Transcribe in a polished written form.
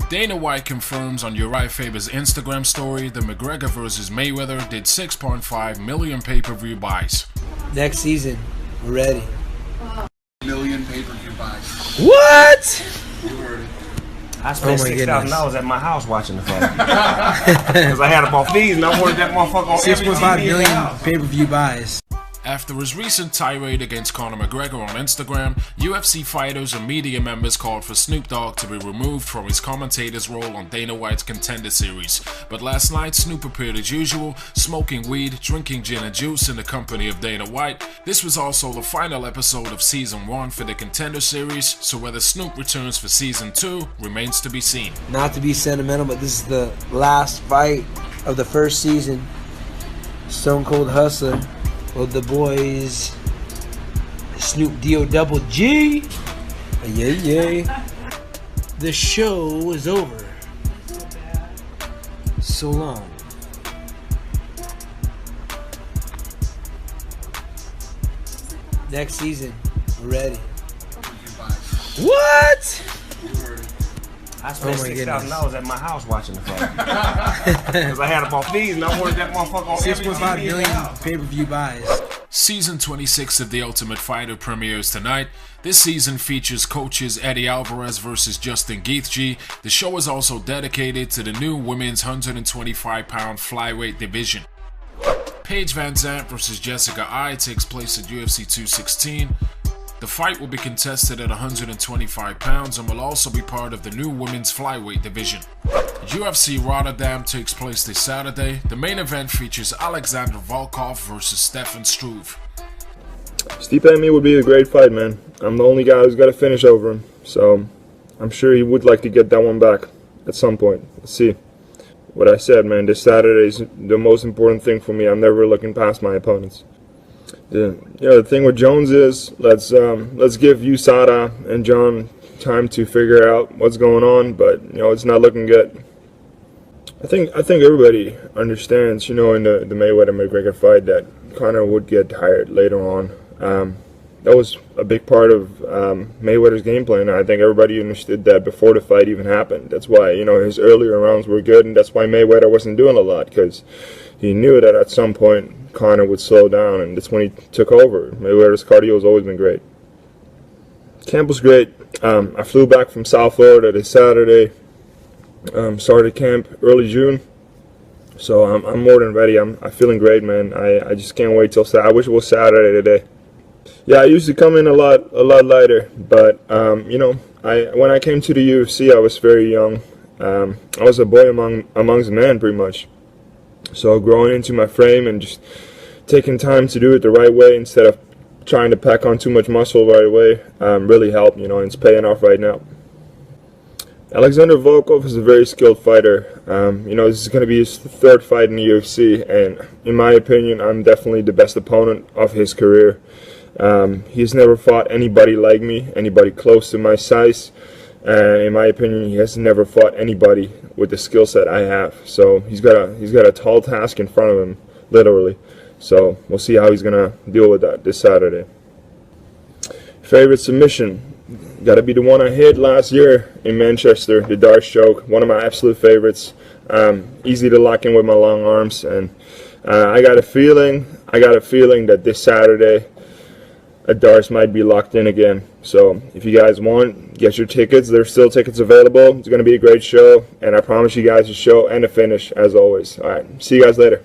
Dana White confirms on Uriah Faber's Instagram story that McGregor vs. Mayweather did 6.5 million pay-per-view buys. Next season, we're ready. Million pay-per-view buys. What? You heard it. I spent $6,000 at my house watching the fight. Because I had them on fees and I wanted that motherfucker on 6.5 million pay-per-view buys. After his recent tirade against Conor McGregor on Instagram, UFC fighters and media members called for Snoop Dogg to be removed from his commentator's role on Dana White's Contender Series. But last night, Snoop appeared as usual, smoking weed, drinking gin and juice in the company of Dana White. This was also the final episode of Season 1 for the Contender Series, so whether Snoop returns for Season 2 remains to be seen. Not to be sentimental, but this is the last fight of the first season. Stone Cold Hustler with the boys Snoop D-O double G. Yay. The show is over. So long. Next season, we're ready. What? I spent $6,000 at my house watching the fight. Because I had them on fees and I wanted that motherfucker on 6.5 million pay-per-view buys. Season 26 of The Ultimate Fighter premieres tonight. This season features coaches Eddie Alvarez vs. Justin Gaethje. The show is also dedicated to the new women's 125-pound flyweight division. Paige VanZant vs. Jessica Ai takes place at UFC 216. The fight will be contested at 125 pounds and will also be part of the new women's flyweight division. UFC Rotterdam takes place this Saturday. The main event features Alexander Volkov vs. Stefan Struve. Stipe and me would be a great fight, man. I'm the only guy who's got to finish over him, so I'm sure he would like to get that one back at some point. Let's see. What I said, man, this Saturday is the most important thing for me. I'm never looking past my opponents. The thing with Jones is let's give USADA and John time to figure out what's going on, but it's not looking good. I think everybody understands, in the Mayweather McGregor fight that Conor would get tired later on. That was a big part of Mayweather's game plan. I think everybody understood that before the fight even happened. That's why his earlier rounds were good, and that's why Mayweather wasn't doing a lot, because he knew that at some point Conor would slow down, and that's when he took over. Mayweather's cardio has always been great. Camp was great. I flew back from South Florida this Saturday. Started camp early June, so I'm more than ready. I'm feeling great, man. I just can't wait till Saturday. I wish it was Saturday today. Yeah, I used to come in a lot lighter, but when I came to the UFC, I was very young. I was a boy amongst men, pretty much. So growing into my frame and just taking time to do it the right way instead of trying to pack on too much muscle right away really helped, and it's paying off right now. Alexander Volkov is a very skilled fighter. This is going to be his third fight in the UFC, and in my opinion, I'm definitely the best opponent of his career. He's never fought anybody like me, anybody close to my size. And in my opinion, he has never fought anybody with the skill set I have. So he's got a tall task in front of him, literally. So we'll see how he's gonna deal with that this Saturday. Favorite submission, gotta be the one I hit last year in Manchester, the Darce choke. One of my absolute favorites. Easy to lock in with my long arms, and I got a feeling that this Saturday, a Darce might be locked in again. So if you guys want, get your tickets. There's still tickets available. It's going to be a great show, and I promise you guys a show and a finish as always. All right, see you guys later.